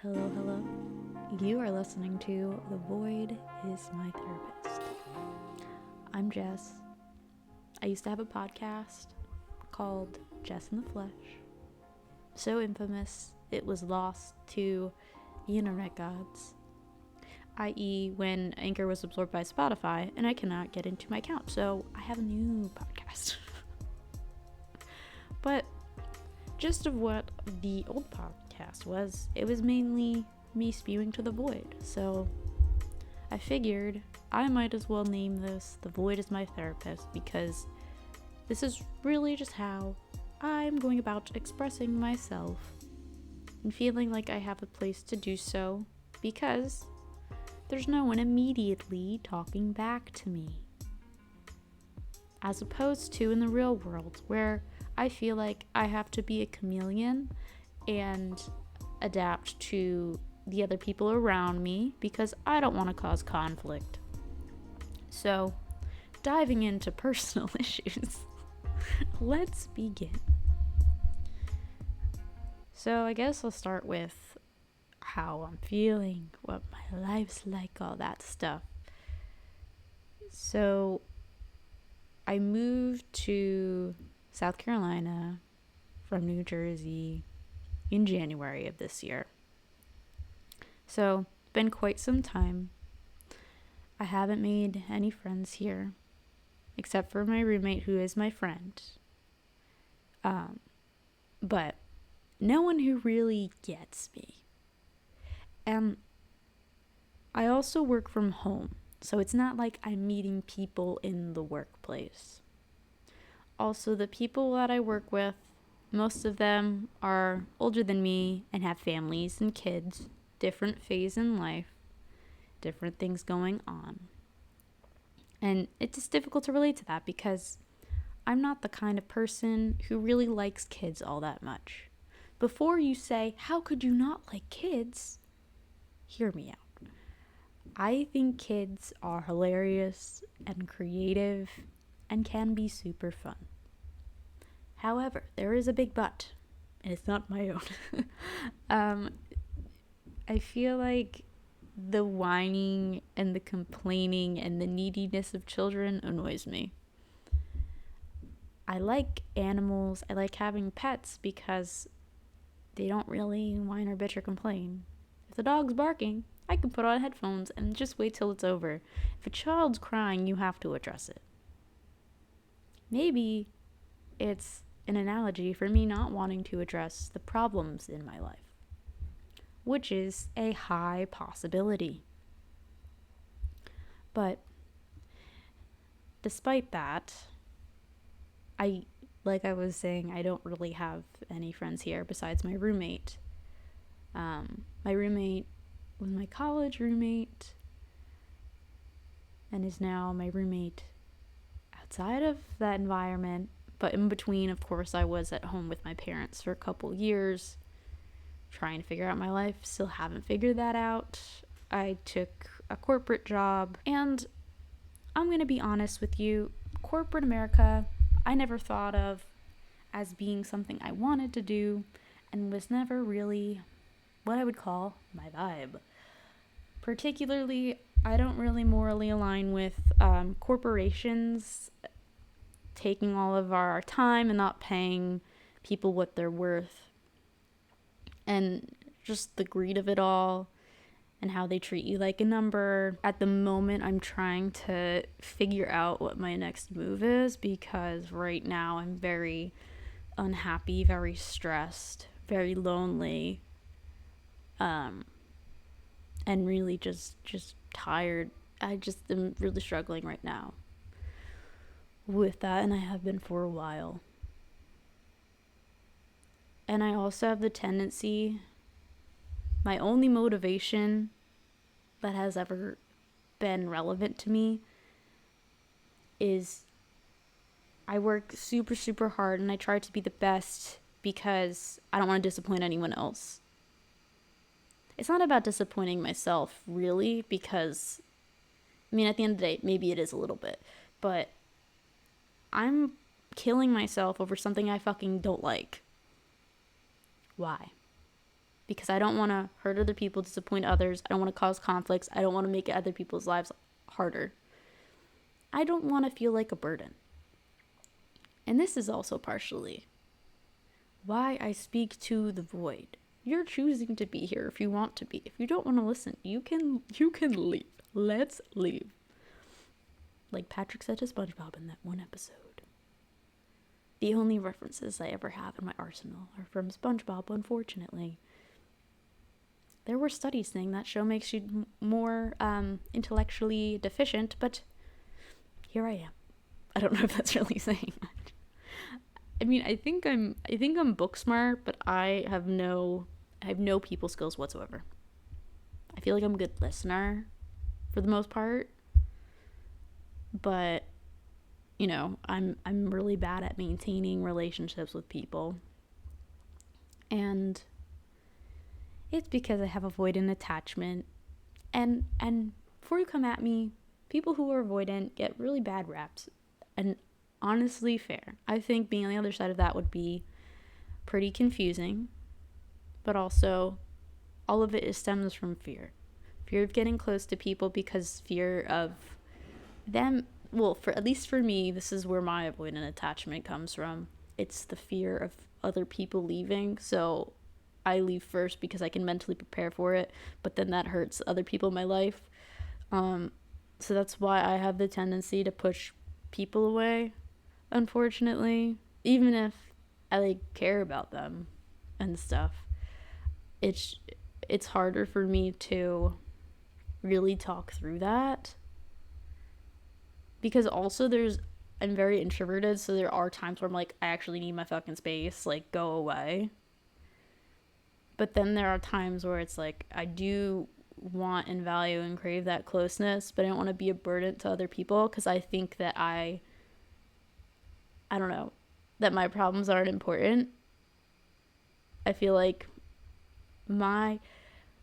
Hello, hello. You are listening to The Void is My Therapist. I'm Jess. I used to have a podcast called Jess in the Flesh. So infamous, it was lost to the internet gods. I.e., when Anchor was absorbed by Spotify, and I cannot get into my account, so I have a new podcast. But gist of what the old podcast was, it was mainly me spewing to the void. So I figured I might as well name this The Void is My Therapist, because this is really just how I'm going about expressing myself and feeling like I have a place to do so, because there's no one immediately talking back to me. As opposed to in the real world, where I feel like I have to be a chameleon and adapt to the other people around me because I don't want to cause conflict. So, diving into personal issues, let's begin. So I guess I'll start with how I'm feeling, what my life's like, all that stuff. So I moved to South Carolina from New Jersey in January of this year. So it's been quite some time. I haven't made any friends here, except for my roommate who is my friend. But no one who really gets me. And I also work from home, so it's not like I'm meeting people in the workplace. Also, the people that I work with, most of them are older than me and have families and kids, different phase in life, different things going on. And it's just difficult to relate to that because I'm not the kind of person who really likes kids all that much. Before you say, how could you not like kids? Hear me out. I think kids are hilarious and creative and can be super fun. However, there is a big but, and it's not my own. I feel like the whining and the complaining and the neediness of children annoys me. I like animals, I like having pets because they don't really whine or bitch or complain. If the dog's barking, I can put on headphones and just wait till it's over. If a child's crying, you have to address it. Maybe it's an analogy for me not wanting to address the problems in my life, which is a high possibility. But despite that, like I was saying, I don't really have any friends here besides my roommate. My roommate was my college roommate and is now my roommate outside of that environment. But in between, of course, I was at home with my parents for a couple years, trying to figure out my life. Still haven't figured that out. I took a corporate job, and I'm going to be honest with you, corporate America, I never thought of as being something I wanted to do, and was never really what I would call my vibe. Particularly, I don't really morally align with corporations taking all of our time and not paying people what they're worth. And just the greed of it all and how they treat you like a number. At the moment, I'm trying to figure out what my next move is because right now I'm very unhappy, very stressed, very lonely, and really just tired. I just am really struggling right now with that, and I have been for a while. And I also have the tendency, my only motivation that has ever been relevant to me is I work super, super hard and I try to be the best because I don't want to disappoint anyone else. It's not about disappointing myself, really, because, I mean, at the end of the day, maybe it is a little bit, but I'm killing myself over something I fucking don't like. Why? because I don't want to hurt other people, disappoint others. I don't want to cause conflicts. I don't want to make other people's lives harder. I don't want to feel like a burden. And this is also partially why I speak to the void. You're choosing to be here if you want to be. If you don't want to listen, you can leave. Let's leave. Like Patrick said to SpongeBob in that one episode. The only references I ever have in my arsenal are from SpongeBob, unfortunately. There were studies saying that show makes you more intellectually deficient, but here I am. I don't know if that's really saying much. I mean, I think I'm book smart, but I have no people skills whatsoever. I feel like I'm a good listener for the most part, but you know, I'm really bad at maintaining relationships with people. And it's because I have avoidant attachment. And before you come at me, people who are avoidant get really bad raps. And honestly, fair. I think being on the other side of that would be pretty confusing. But also, all of it stems from fear. Fear of getting close to people because fear of them. Well, at least for me, this is where my avoidant attachment comes from. It's the fear of other people leaving. So I leave first because I can mentally prepare for it. But then that hurts other people in my life. So that's why I have the tendency to push people away, unfortunately. Even if I care about them and stuff. It's harder for me to really talk through that. Because also I'm very introverted, so there are times where I'm like, I actually need my fucking space, go away. But then there are times where it's like, I do want and value and crave that closeness, but I don't want to be a burden to other people, because I think that I don't know, that my problems aren't important. I feel like my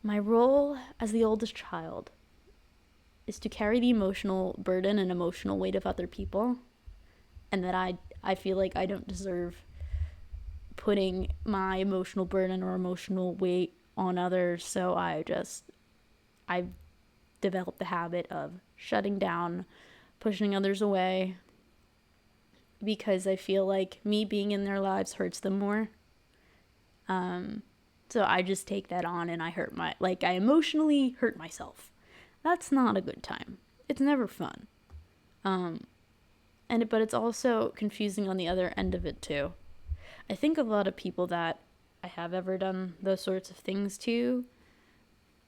role as the oldest child is to carry the emotional burden and emotional weight of other people, and that I feel like I don't deserve putting my emotional burden or emotional weight on others. So I've developed the habit of shutting down, pushing others away, because I feel like me being in their lives hurts them more. So I just take that on, and I emotionally hurt myself. That's not a good time. It's never fun. But it's also confusing on the other end of it too. I think a lot of people that I have ever done those sorts of things to,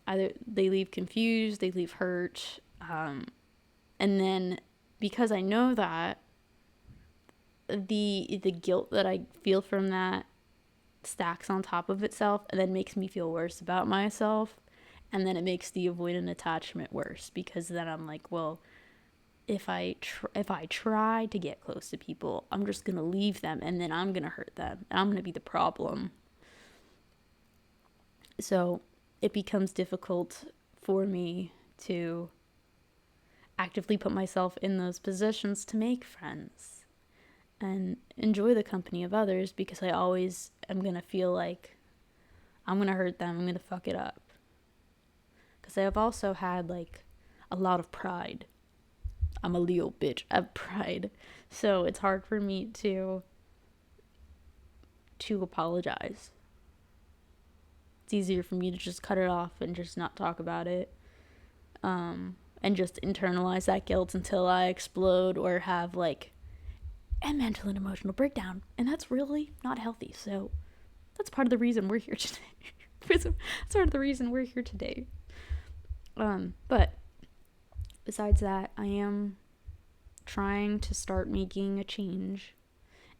either they leave confused, they leave hurt, and then because I know that, the guilt that I feel from that stacks on top of itself, and then makes me feel worse about myself. And then it makes the avoidant attachment worse, because then I'm like, well, if I try to get close to people, I'm just going to leave them, and then I'm going to hurt them, and I'm going to be the problem. So it becomes difficult for me to actively put myself in those positions to make friends and enjoy the company of others, because I always am going to feel like I'm going to hurt them, I'm going to fuck it up. Because I have also had a lot of pride. I'm a Leo bitch. I have pride. So it's hard for me to apologize. It's easier for me to just cut it off and just not talk about it. And just internalize that guilt until I explode or have a mental and emotional breakdown. And that's really not healthy. So that's part of the reason we're here today. That's part of the reason we're here today. But besides that, I am trying to start making a change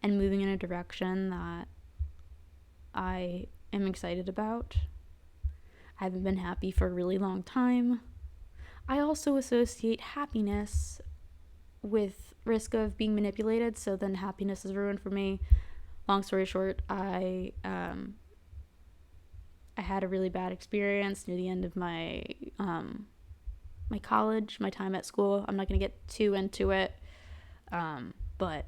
and moving in a direction that I am excited about. I haven't been happy for a really long time. I also associate happiness with risk of being manipulated, so then happiness is ruined for me. Long story short, I had a really bad experience near the end of my college, my time at school. I'm not going to get too into it, but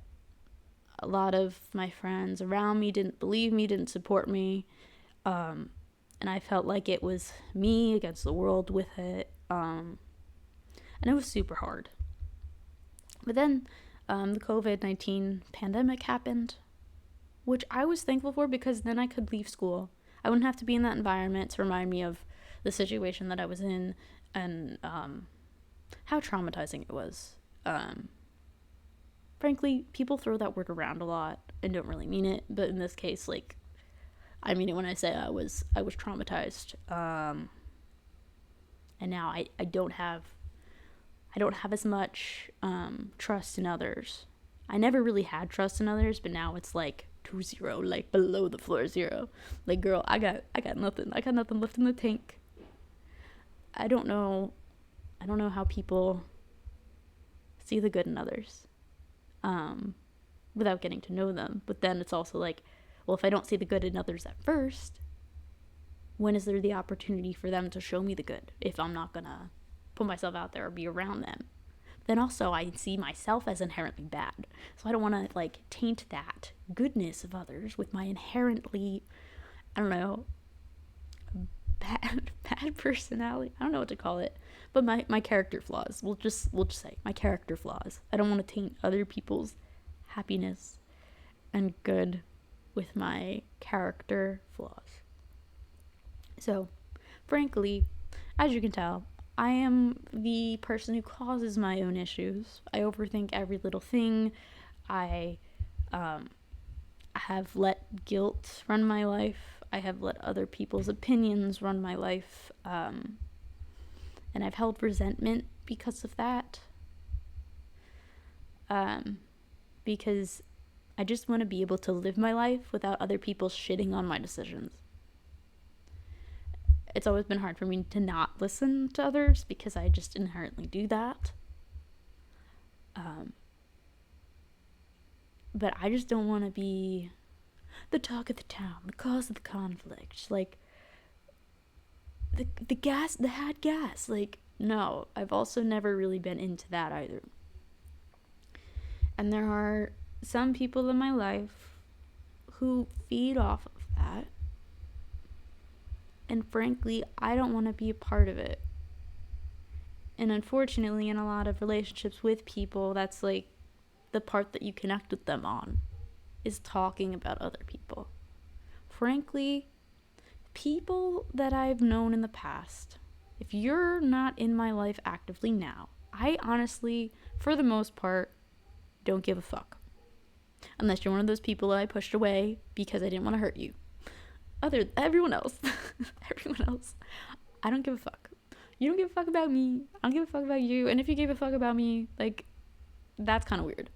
a lot of my friends around me didn't believe me, didn't support me, And I felt like it was me against the world with it. And it was super hard. But then the COVID-19 pandemic happened, which I was thankful for because then I could leave school. I wouldn't have to be in that environment to remind me of the situation that I was in and how traumatizing it was. Frankly, people throw that word around a lot and don't really mean it, but in this case, like, I mean it when I say I was traumatized. And now I don't have as much trust in others. I never really had trust in others, but now it's like 2-0, like below the floor 0. Like, girl, I got nothing. I got nothing left in the tank. I don't know how people see the good in others without getting to know them. But then it's also like, well, if I don't see the good in others at first, when is there the opportunity for them to show me the good if I'm not gonna put myself out there or be around them? Then also I see myself as inherently bad. So I don't want to like taint that goodness of others with my inherently, I don't know, bad personality. I don't know what to call it. But my character flaws. We'll just say my character flaws. I don't want to taint other people's happiness and good with my character flaws. So, frankly, as you can tell, I am the person who causes my own issues. I overthink every little thing. I have let guilt run my life. I have let other people's opinions run my life. And I've held resentment because of that. Because I just want to be able to live my life without other people shitting on my decisions. It's always been hard for me to not listen to others because I just inherently do that. But I just don't want to be the talk of the town, the cause of the conflict, like the hot gas. Like, no, I've also never really been into that either. And there are some people in my life who feed off of that. And frankly, I don't want to be a part of it. And unfortunately, in a lot of relationships with people, that's like the part that you connect with them on, is talking about other people. Frankly, people that I've known in the past, if you're not in my life actively now, I honestly, for the most part, don't give a fuck. Unless you're one of those people that I pushed away because I didn't want to hurt you. Everyone else, I don't give a fuck. You don't give a fuck about me. I don't give a fuck about you. And if you gave a fuck about me, like, that's kind of weird.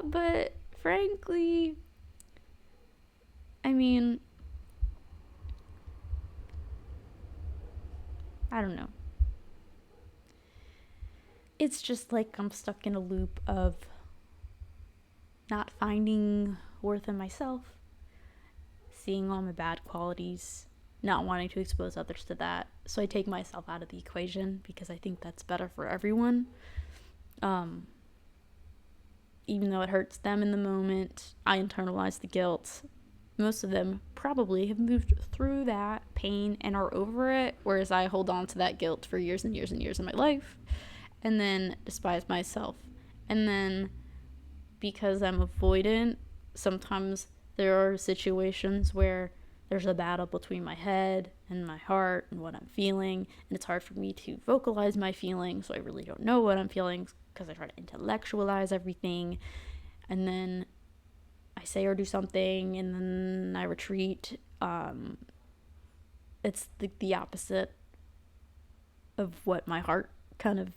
But frankly, I mean, I don't know. It's just like I'm stuck in a loop of not finding worth in myself, seeing all my bad qualities, not wanting to expose others to that. So I take myself out of the equation because I think that's better for everyone. Even though it hurts them in the moment, I internalize the guilt. Most of them probably have moved through that pain and are over it, whereas I hold on to that guilt for years and years and years in my life, and then despise myself. And then because I'm avoidant, sometimes there are situations where there's a battle between my head and my heart and what I'm feeling, and it's hard for me to vocalize my feelings, so I really don't know what I'm feeling because I try to intellectualize everything, and then I say or do something and then I retreat. It's the opposite of what my heart kind of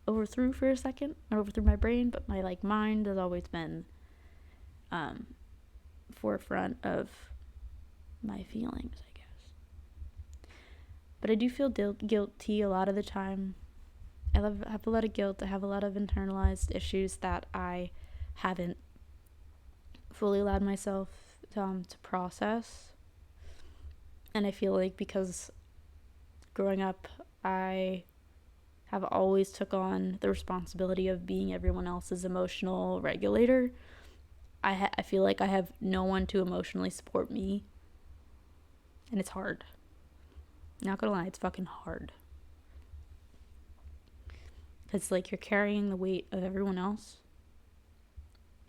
overthrew for a second, or overthrew my brain, but my mind has always been forefront of my feelings, I guess. But I do feel guilty a lot of the time. I have a lot of guilt. I have a lot of internalized issues that I haven't fully allowed myself to process. And I feel like because growing up, I have always took on the responsibility of being everyone else's emotional regulator. I feel like I have no one to emotionally support me, and it's hard. Not gonna lie, it's fucking hard. Because, like, you're carrying the weight of everyone else.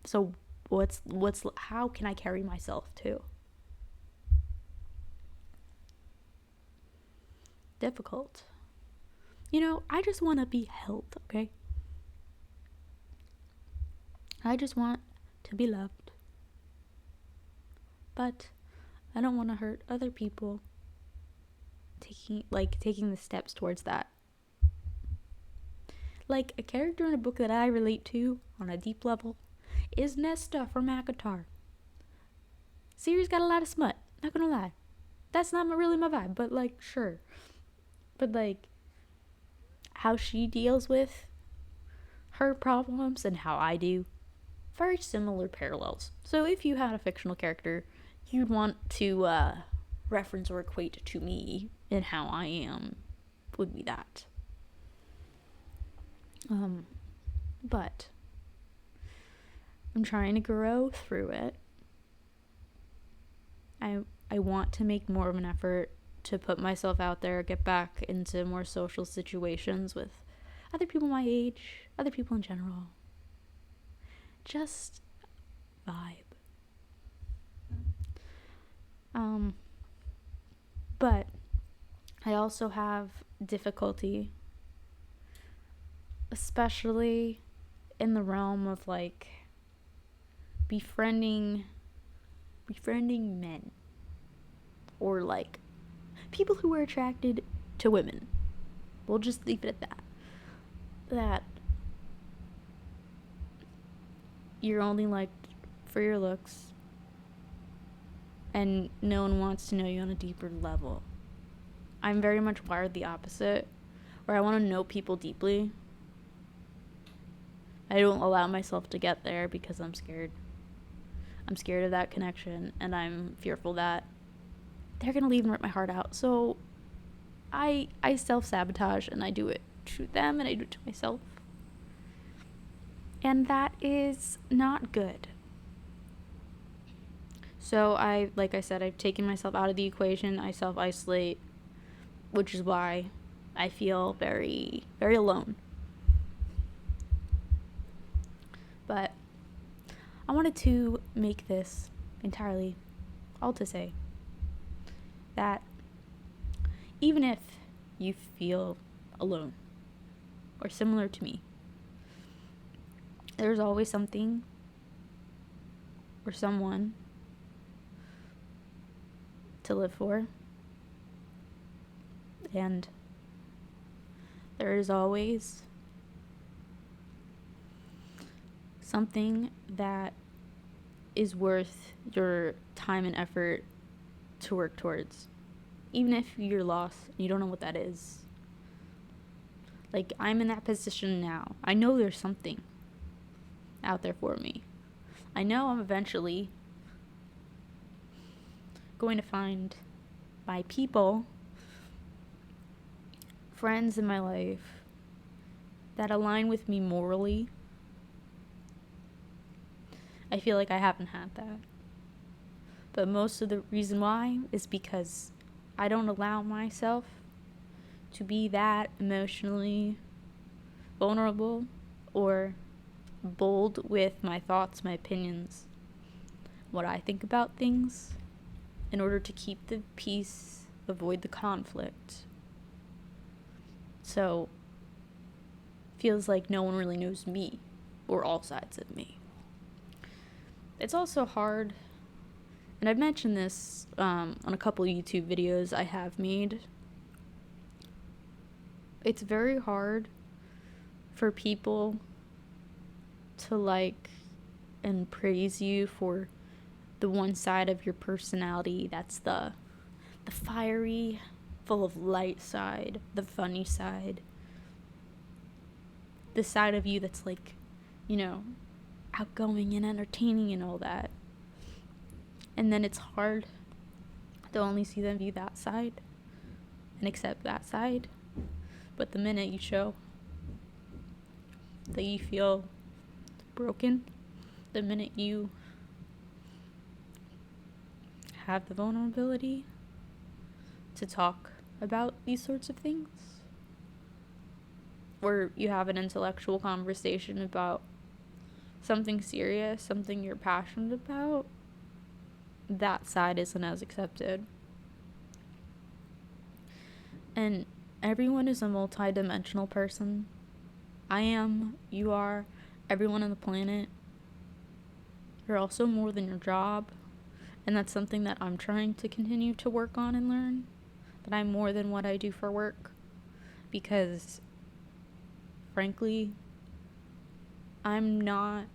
So how can I carry myself too? Difficult. I just want to be held, okay? I just want to be loved. But I don't want to hurt other people taking the steps towards that. Like, a character in a book that I relate to on a deep level is Nesta from Akatar. Series got a lot of smut, not gonna lie. That's not really my vibe, but, like, sure. But, like, how she deals with her problems and how I do, very similar parallels. So if you had a fictional character you'd want to reference or equate to me and how I am, would be that. But I'm trying to grow through it. I want to make more of an effort to put myself out there, get back into more social situations with other people my age, other people in general. Just vibe. But I also have difficulty, especially in the realm of, like, befriending men, or, like, people who are attracted to women. We'll just leave it at that you're only liked for your looks, and no one wants to know you on a deeper level. I'm very much wired the opposite, where I want to know people deeply. I don't allow myself to get there because I'm scared. I'm scared of that connection, and I'm fearful that they're going to leave and rip my heart out. So I self-sabotage, and I do it to them, and I do it to myself. And that is not good. So like I said, I've taken myself out of the equation. I self-isolate, which is why I feel very, very alone. But I wanted to make this entirely all to say that even if you feel alone or similar to me, there's always something or someone to live for. And there is always something that is worth your time and effort to work towards. Even if you're lost and you don't know what that is. Like, I'm in that position now. I know there's something out there for me. I know I'm eventually going to find my people, friends in my life that align with me morally. I feel like I haven't had that. But most of the reason why is because I don't allow myself to be that emotionally vulnerable or bold with my thoughts, my opinions, what I think about things, in order to keep the peace, avoid the conflict. So, feels like no one really knows me, or all sides of me. It's also hard, and I've mentioned this on a couple YouTube videos I have made. It's very hard for people to like and praise you for the one side of your personality that's the fiery, full of light side, the funny side, the side of you that's like, outgoing and entertaining and all that. And then it's hard to only see them view that side and accept that side. But the minute you show that you feel broken, the minute you have the vulnerability to talk about these sorts of things, or you have an intellectual conversation about something serious, something you're passionate about, that side isn't as accepted. And everyone is a multi-dimensional person. I am, you are, everyone on the planet. You're also more than your job. And that's something that I'm trying to continue to work on and learn. That I'm more than what I do for work. Because, frankly, I'm not,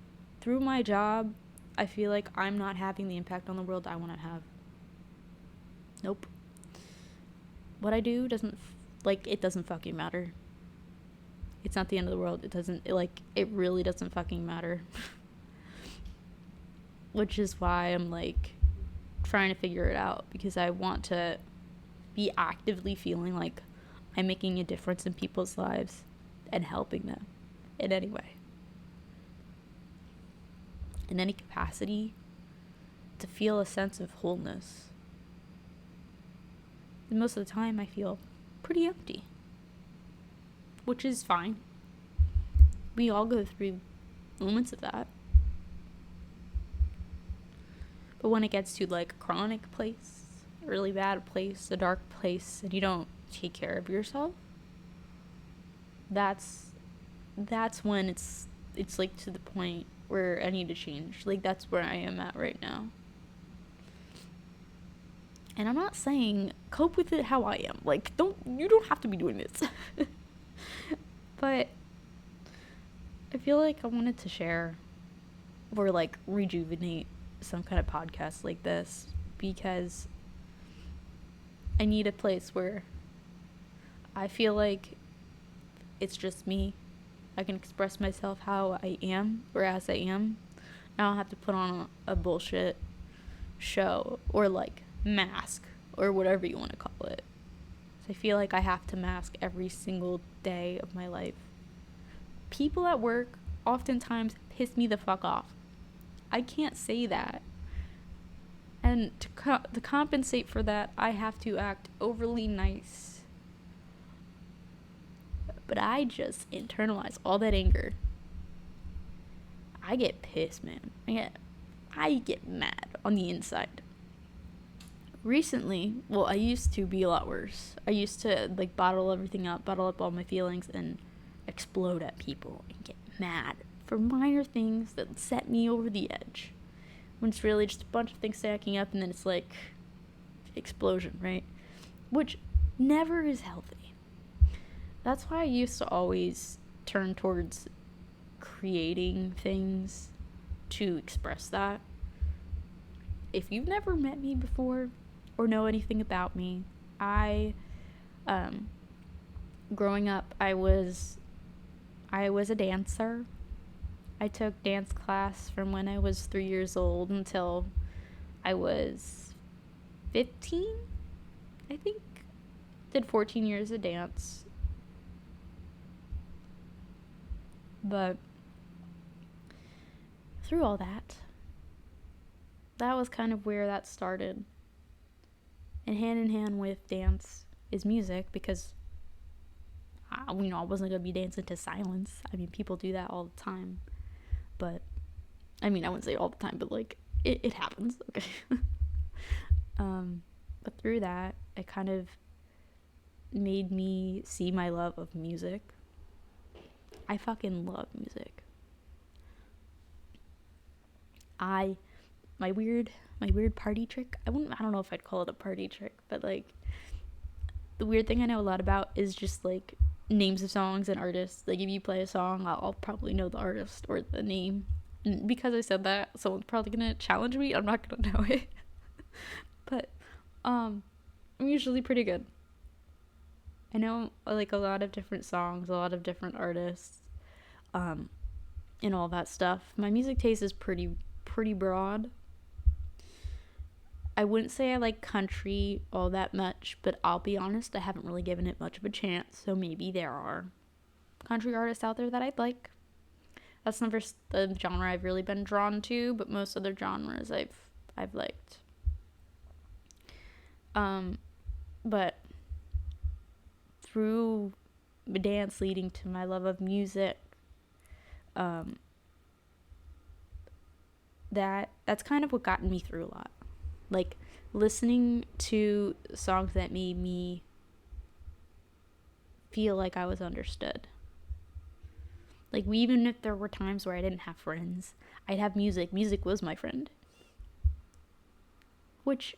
through my job, I feel like I'm not having the impact on the world I want to have. Nope. What I do doesn't, it doesn't fucking matter. It's not the end of the world. It really doesn't fucking matter. Which is why I'm, trying to figure it out. Because I want to be actively feeling like I'm making a difference in people's lives and helping them in any way. In any capacity, to feel a sense of wholeness. And most of the time I feel pretty empty, which is fine. We all go through moments of that. But when it gets to a chronic place, a really bad place, a dark place, and you don't take care of yourself, that's when it's to the point where I need to change. That's where I am at right now. And I'm not saying cope with it how I am. You don't have to be doing this. But I feel like I wanted to share or rejuvenate some kind of podcast like this, because I need a place where I feel like it's just me. I can express myself how I am or as I am. I don't have to put on a bullshit show or mask or whatever you want to call it. So I feel like I have to mask every single day of my life. People at work oftentimes piss me the fuck off. I can't say that. And to compensate for that, I have to act overly nice. But I just internalize all that anger. I get pissed, man. I get mad on the inside. Recently, I used to be a lot worse. I used to bottle everything up, bottle up all my feelings, and explode at people and get mad for minor things that set me over the edge. When it's really just a bunch of things stacking up, and then it's explosion, right? Which never is healthy. That's why I used to always turn towards creating things to express that. If you've never met me before or know anything about me, growing up, I was a dancer. I took dance class from when I was 3 years old until I was 15, I think. Did 14 years of dance. But through all that was kind of where that started. And hand in hand with dance is music, because I wasn't going to be dancing to silence. People do that all the time. But, I wouldn't say all the time, but, it happens, okay? But through that, it kind of made me see my love of music. I fucking love music. My weird party trick, I don't know if I'd call it a party trick, but, the weird thing I know a lot about is just, names of songs and artists. If you play a song, I'll probably know the artist or the name. And because I said that, someone's probably gonna challenge me. I'm not gonna know it. But I'm usually pretty good. I know a lot of different songs, a lot of different artists, and all that stuff. My music taste is pretty broad. I wouldn't say I like country all that much, but I'll be honest, I haven't really given it much of a chance, so maybe there are country artists out there that I'd like. That's never the genre I've really been drawn to, but most other genres I've liked. But through dance leading to my love of music, that's kind of what got me through a lot. Like, listening to songs that made me feel like I was understood. Like, even if there were times where I didn't have friends, I'd have music. Music was my friend. Which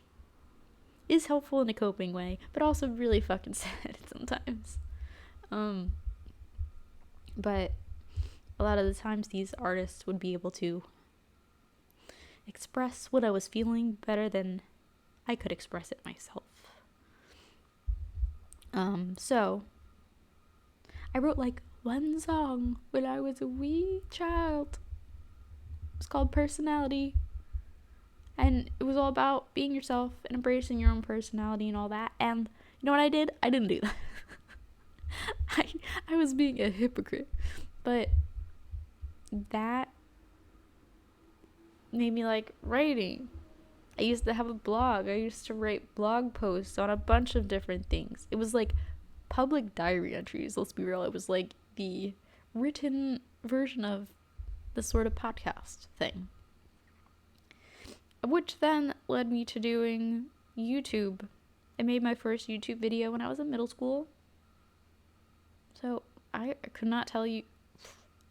is helpful in a coping way, but also really fucking sad sometimes. But a lot of the times these artists would be able to express what I was feeling better than I could express it myself. So I wrote like one song when I was a wee child. It's called Personality. And it was all about being yourself and embracing your own personality and all that. And you know what I did? I didn't do that. I was being a hypocrite. But that made me like writing. I used to have a blog. I used to write blog posts on a bunch of different things. It was like public diary entries, let's be real. It was like the written version of the sort of podcast thing. Which then led me to doing YouTube. I made my first YouTube video when I was in middle school. So I could not tell you.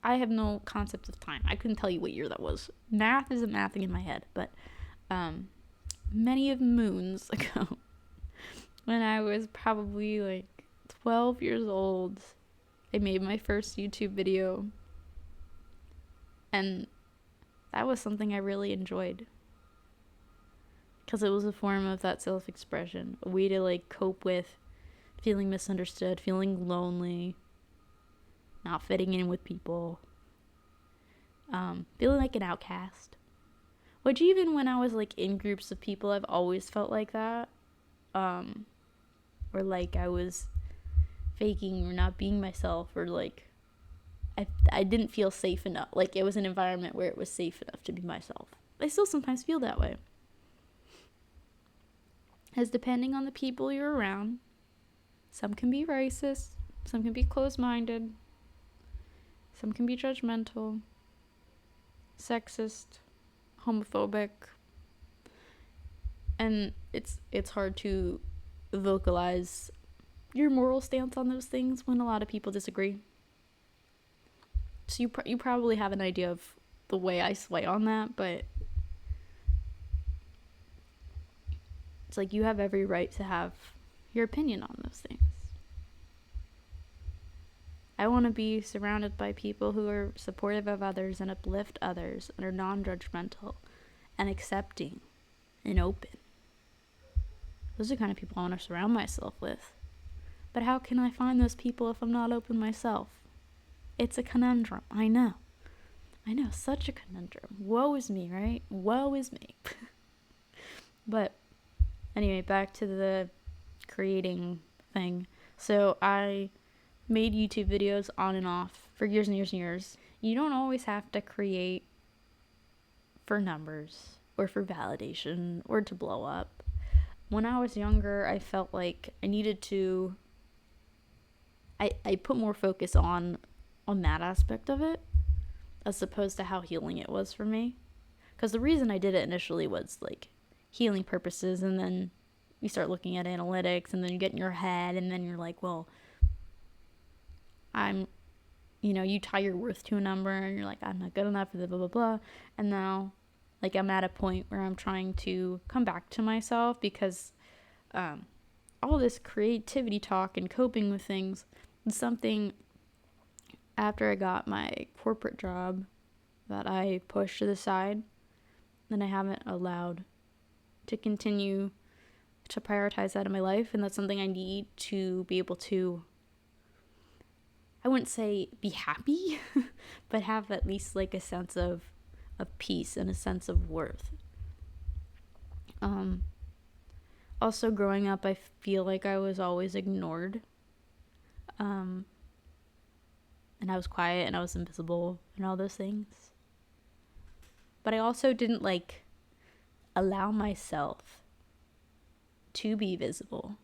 I have no concept of time. I couldn't tell you what year that was. Math isn't mathing in my head, but many of moons ago, when I was probably like 12 years old, I made my first YouTube video. And that was something I really enjoyed. Because it was a form of that self-expression. A way to like cope with feeling misunderstood, feeling lonely, not fitting in with people, feeling like an outcast. Which even when I was like in groups of people, I've always felt like that. Or like I was faking or not being myself, or like I didn't feel safe enough. Like it was an environment where it was safe enough to be myself. I still sometimes feel that way. As depending on the people you're around, some can be racist, some can be closed-minded, some can be judgmental, sexist, homophobic, and it's hard to vocalize your moral stance on those things when a lot of people disagree. So you probably have an idea of the way I sway on that, but it's like you have every right to have your opinion on those things. I want to be surrounded by people who are supportive of others and uplift others and are non-judgmental and accepting and open. Those are the kind of people I want to surround myself with. But how can I find those people if I'm not open myself? It's a conundrum. I know, such a conundrum. Woe is me, right? Woe is me. But anyway, back to the creating thing. So I made YouTube videos on and off for years and years and years. You don't always have to create for numbers or for validation or to blow up. When I was younger, I felt like I needed to I put more focus on that aspect of it as opposed to how healing it was for me. Because the reason I did it initially was like healing purposes, and then you start looking at analytics, and then you get in your head, and then you're like, well, you tie your worth to a number, and you're like, I'm not good enough for the blah, blah, blah. And now, like, I'm at a point where I'm trying to come back to myself because all this creativity talk and coping with things is something after I got my corporate job that I pushed to the side, and I haven't allowed to continue to prioritize that in my life. And that's something I need to be able to, I wouldn't say be happy, but have at least like a sense of peace and a sense of worth. Also growing up, I feel like I was always ignored. And I was quiet and I was invisible and all those things. But I also didn't like allow myself to be visible.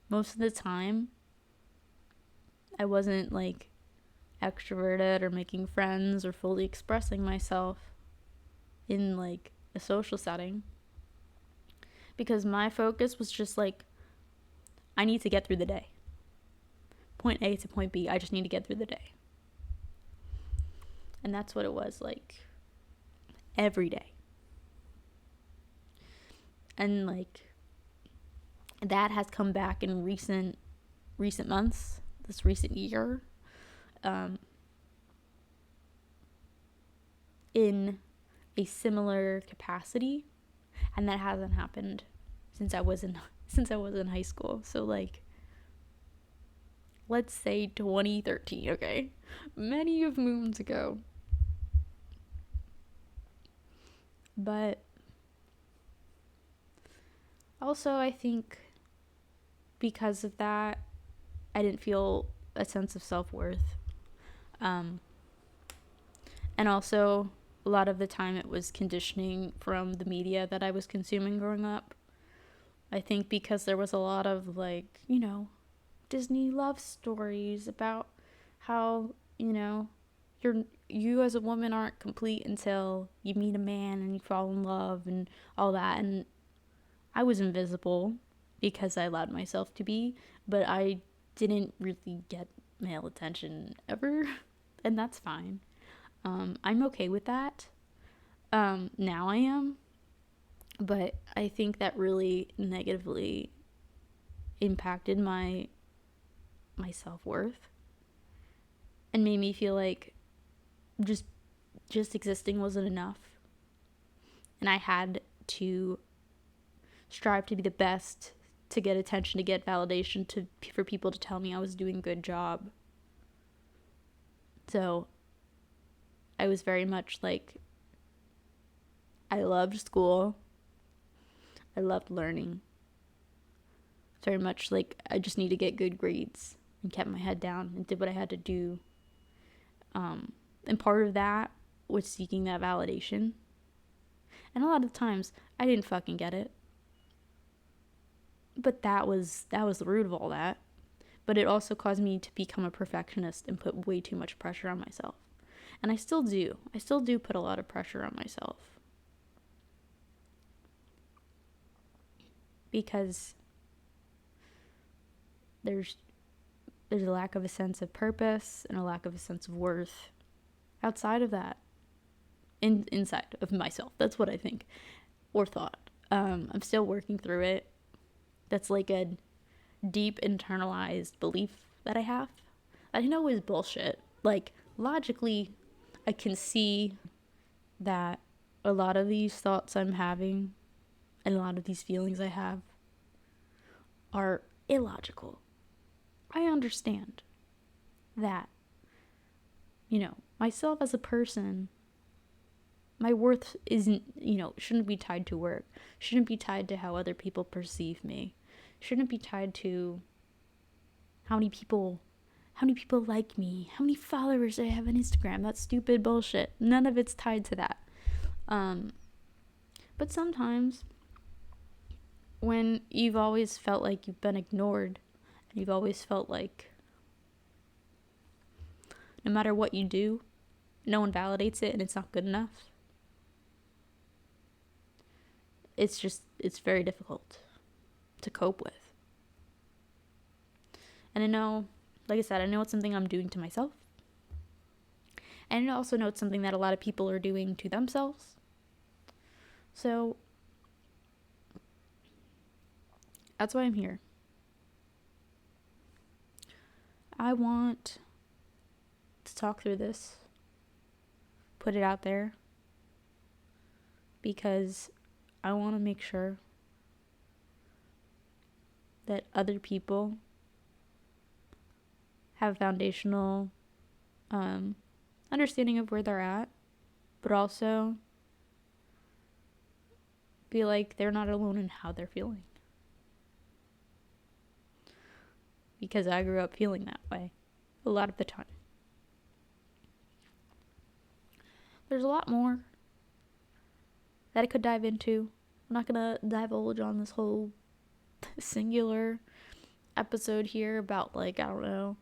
Most of the time, I wasn't like extroverted or making friends or fully expressing myself in like a social setting, because my focus was just like, I need to get through the day. Point A to point B, I just need to get through the day. And that's what it was like every day. And like that has come back in recent months, this recent year, in a similar capacity, and that hasn't happened since I was in high school. So like, let's say 2013, okay? Many of moons ago. But also, I think because of that, I didn't feel a sense of self-worth. And also, a lot of the time it was conditioning from the media that I was consuming growing up. I think because there was a lot of like, you know, Disney love stories about how, you know, you as a woman aren't complete until you meet a man and you fall in love and all that. And I was invisible because I allowed myself to be, but I didn't really get male attention ever, and that's fine. I'm okay with that. Now I am, but I think that really negatively impacted my self-worth and made me feel like just existing wasn't enough, and I had to strive to be the best, to get attention, to get validation, for people to tell me I was doing a good job. So I was very much like, I loved school, I loved learning. Very much like I just need to get good grades, and kept my head down and did what I had to do. And part of that was seeking that validation. And a lot of times I didn't fucking get it. But that was the root of all that. But it also caused me to become a perfectionist and put way too much pressure on myself. And I still do. I still do put a lot of pressure on myself. Because there's a lack of a sense of purpose and a lack of a sense of worth outside of that. Inside of myself. That's what I think. Or thought. I'm still working through it. That's like a deep internalized belief that I have. I know is bullshit. Like, logically, I can see that a lot of these thoughts I'm having and a lot of these feelings I have are illogical. I understand that, you know, myself as a person, my worth isn't, you know, shouldn't be tied to work, shouldn't be tied to how other people perceive me, shouldn't be tied to how many people like me, how many followers I have on Instagram. That's stupid bullshit. None of it's tied to that. But sometimes when you've always felt like you've been ignored, and you've always felt like no matter what you do, no one validates it and it's not good enough, it's very difficult to cope with. And I know, like I said, I know it's something I'm doing to myself. And I also know it's something that a lot of people are doing to themselves. So that's why I'm here. I want to talk through this, put it out there, because I want to make sure that other people have foundational understanding of where they're at, but also feel like they're not alone in how they're feeling. Because I grew up feeling that way a lot of the time. There's a lot more that I could dive into, I'm not gonna divulge on this whole singular episode here about, like, I don't know,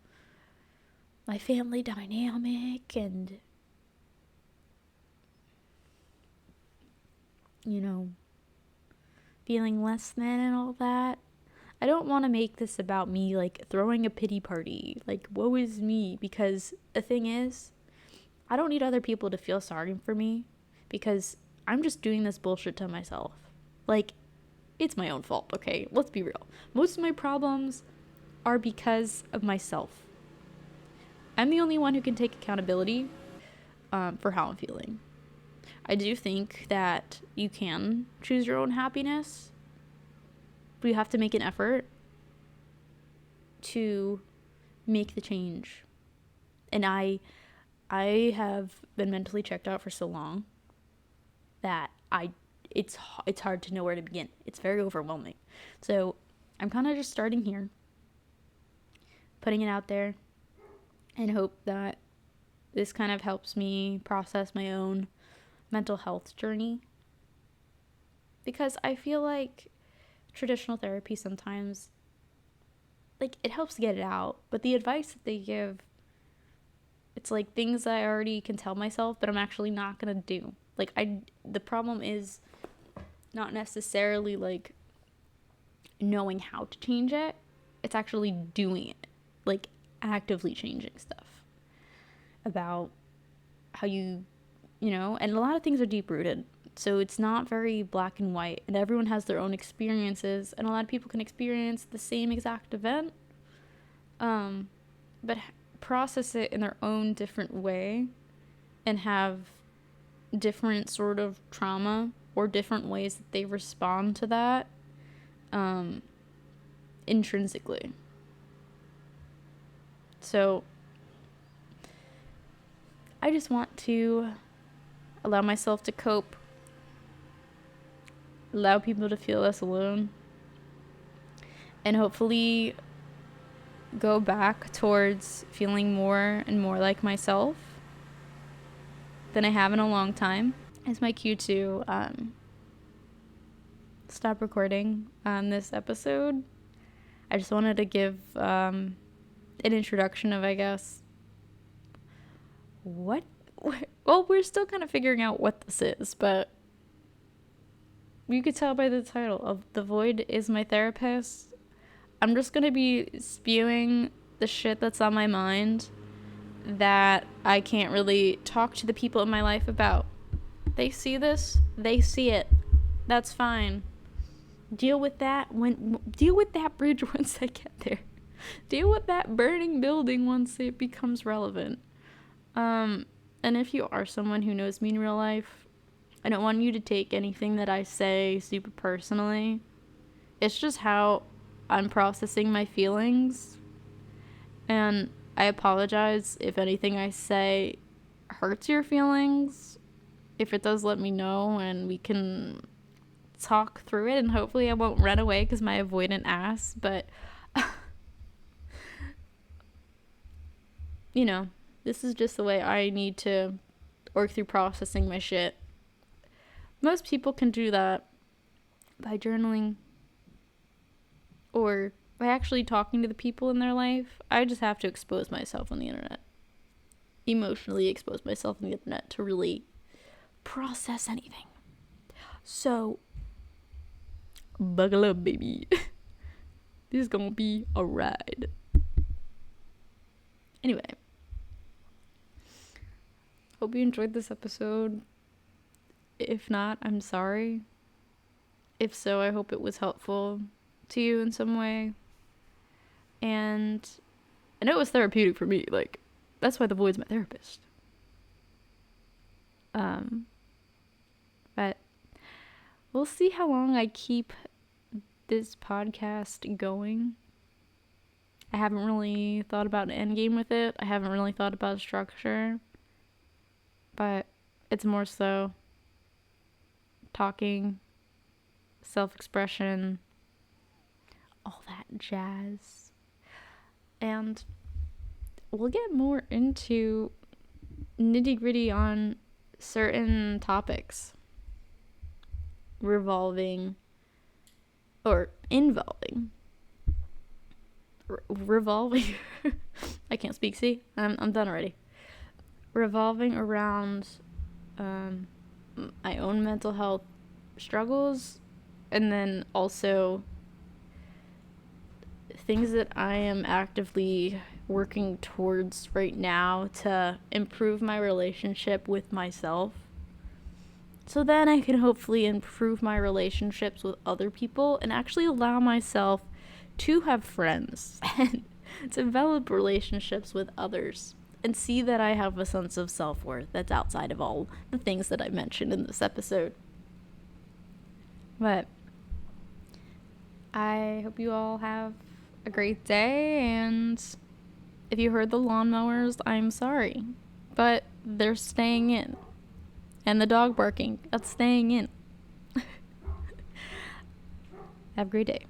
my family dynamic and, you know, feeling less than and all that. I don't want to make this about me, like, throwing a pity party, like, woe is me, because the thing is, I don't need other people to feel sorry for me, because I'm just doing this bullshit to myself. Like, it's my own fault, okay? Let's be real. Most of my problems are because of myself. I'm the only one who can take accountability for how I'm feeling. I do think that you can choose your own happiness, but you have to make an effort to make the change. And I have been mentally checked out for so long that it's hard to know where to begin. It's very overwhelming. So I'm kind of just starting here, putting it out there, and hope that this kind of helps me process my own mental health journey. Because I feel like traditional therapy sometimes, like, it helps get it out, but the advice that they give, it's like things I already can tell myself, but I'm actually not gonna do. Like, the problem is not necessarily, like, knowing how to change it. It's actually doing it, like, actively changing stuff about how you know, and a lot of things are deep rooted. So it's not very black and white, and everyone has their own experiences, and a lot of people can experience the same exact event, but process it in their own different way and have different sort of trauma or different ways that they respond to that intrinsically. So I just want to allow myself to cope, allow people to feel less alone, and hopefully go back towards feeling more and more like myself than I have in a long time. It's my cue to stop recording on this episode. I just wanted to give an introduction of, I guess, well, we're still kind of figuring out what this is, but you could tell by the title of The Void is My Therapist. I'm just gonna be spewing the shit that's on my mind that I can't really talk to the people in my life about. They see this, they see it. That's fine. Deal with that bridge once I get there. Deal with that burning building once it becomes relevant. And if you are someone who knows me in real life, I don't want you to take anything that I say super personally. It's just how I'm processing my feelings. And I apologize if anything I say hurts your feelings. If it does, let me know and we can talk through it, and hopefully I won't run away because my avoidant ass, but you know, this is just the way I need to work through processing my shit. Most people can do that by journaling or by actually talking to the people in their life. I just have to expose myself on the internet. Emotionally expose myself on the internet to really process anything. So, buckle up, baby. This is gonna be a ride. Anyway, hope you enjoyed this episode. If not, I'm sorry. If so, I hope it was helpful to you in some way. And I know it was therapeutic for me. Like, that's why the void's my therapist. But we'll see how long I keep this podcast going. I haven't really thought about an end game with it. I haven't really thought about a structure. But it's more so talking, self-expression, all that jazz. And we'll get more into nitty-gritty on certain topics. revolving or involving revolving I can't speak. See, I'm done already. Revolving around my own mental health struggles, and then also things that I am actively working towards right now to improve my relationship with myself. So then I can hopefully improve my relationships with other people and actually allow myself to have friends and develop relationships with others and see that I have a sense of self-worth that's outside of all the things that I mentioned in this episode. But I hope you all have a great day, and if you heard the lawnmowers, I'm sorry, but they're staying in. And the dog barking, that's staying in. Have a great day.